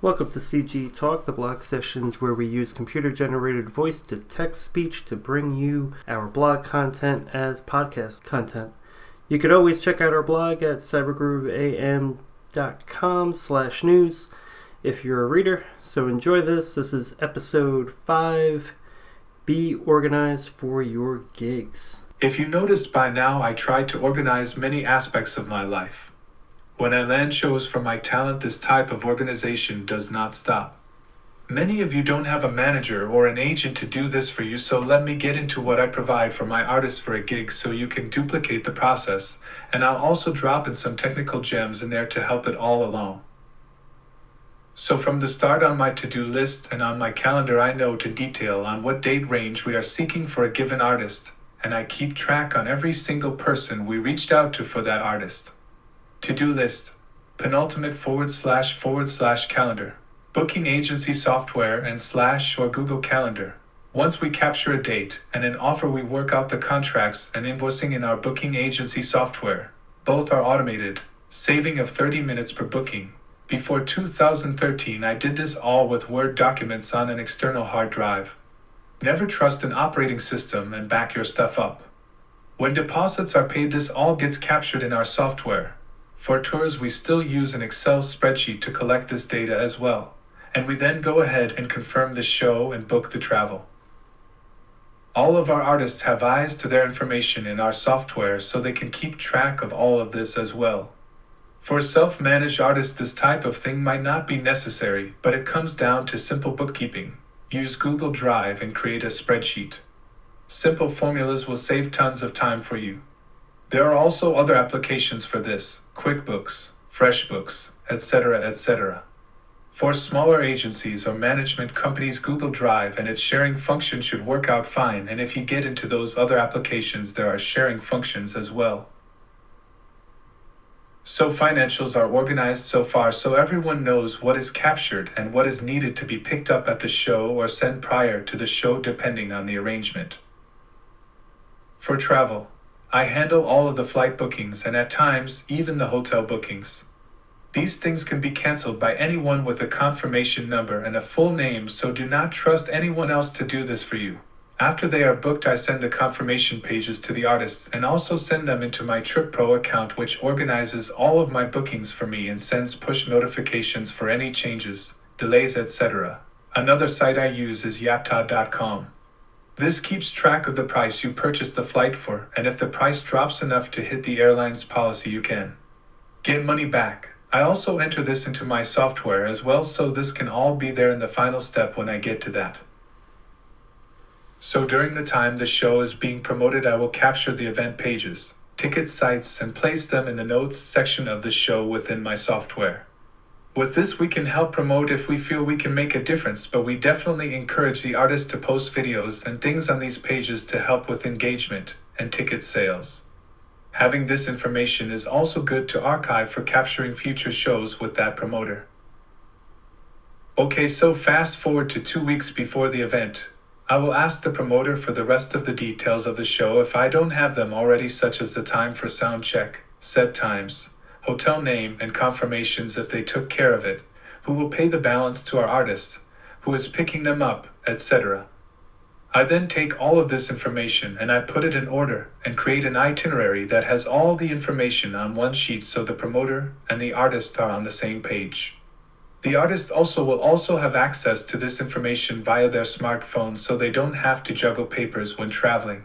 Welcome to CGTalk, the blog sessions where we use computer-generated voice to text speech to bring you our blog content as podcast content. You could always check out our blog at cybergrooveam.com/news if you're a reader. So enjoy this. This is episode 5. Be organized for your gigs. If you noticed by now, I try to organize many aspects of my life. When I land shows for my talent, this type of organization does not stop. Many of you don't have a manager or an agent to do this for you, so let me get into what I provide for my artists for a gig so you can duplicate the process, and I'll also drop in some technical gems in there to help it all along. So from the start on my to-do list and on my calendar, I know to detail on what date range we are seeking for a given artist, and I keep track on every single person we reached out to for that artist. To-do list, penultimate / calendar, booking agency software and / or Google Calendar. Once we capture a date and an offer, we work out the contracts and invoicing in our booking agency software. Both are automated, saving of 30 minutes per booking. Before 2013, I did this all with Word documents on an external hard drive. Never trust an operating system and back your stuff up. When deposits are paid, this all gets captured in our software. For tours, we still use an Excel spreadsheet to collect this data as well, and we then go ahead and confirm the show and book the travel. All of our artists have eyes to their information in our software, so they can keep track of all of this as well. For self-managed artists, this type of thing might not be necessary, but it comes down to simple bookkeeping. Use Google Drive and create a spreadsheet. Simple formulas will save tons of time for you. There are also other applications for this: QuickBooks, FreshBooks, etc., etc. For smaller agencies or management companies, Google Drive and its sharing function should work out fine, and if you get into those other applications, there are sharing functions as well. So financials are organized so far, so everyone knows what is captured and what is needed to be picked up at the show or sent prior to the show, depending on the arrangement. For travel, I handle all of the flight bookings and at times even the hotel bookings. These things can be canceled by anyone with a confirmation number and a full name, so do not trust anyone else to do this for you. After they are booked, I send the confirmation pages to the artists and also send them into my TripPro account, which organizes all of my bookings for me and sends push notifications for any changes, delays, etc. Another site I use is yapta.com. This keeps track of the price you purchased the flight for, and if the price drops enough to hit the airline's policy, you can get money back. I also enter this into my software as well, so this can all be there in the final step when I get to that. So during the time the show is being promoted, I will capture the event pages, ticket sites, and place them in the notes section of the show within my software. With this, we can help promote if we feel we can make a difference, but we definitely encourage the artists to post videos and things on these pages to help with engagement and ticket sales. Having this information is also good to archive for capturing future shows with that promoter. Okay, so fast forward to 2 weeks before the event. I will ask the promoter for the rest of the details of the show if I don't have them already, such as the time for sound check, set times, hotel name, and confirmations if they took care of it, who will pay the balance to our artist, who is picking them up, etc. I then take all of this information and I put it in order and create an itinerary that has all the information on one sheet, so the promoter and the artist are on the same page. The artist will also have access to this information via their smartphone, so they don't have to juggle papers when traveling.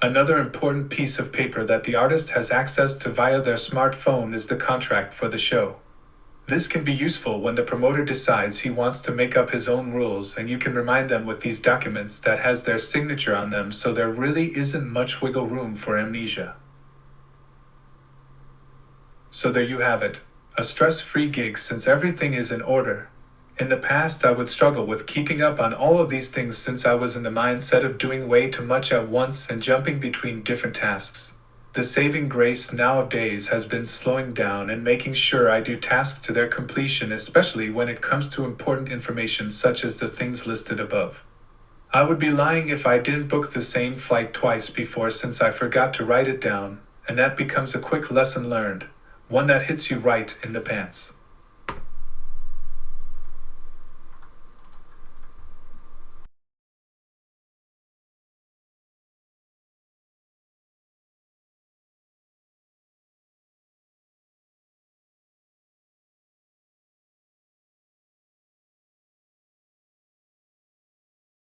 Another important piece of paper that the artist has access to via their smartphone is the contract for the show. This can be useful when the promoter decides he wants to make up his own rules, and you can remind them with these documents that has their signature on them, so there really isn't much wiggle room for amnesia. So there you have it, a stress-free gig since everything is in order. In the past, I would struggle with keeping up on all of these things since I was in the mindset of doing way too much at once and jumping between different tasks. The saving grace nowadays has been slowing down and making sure I do tasks to their completion, especially when it comes to important information such as the things listed above. I would be lying if I didn't book the same flight twice before, since I forgot to write it down, and that becomes a quick lesson learned, one that hits you right in the pants.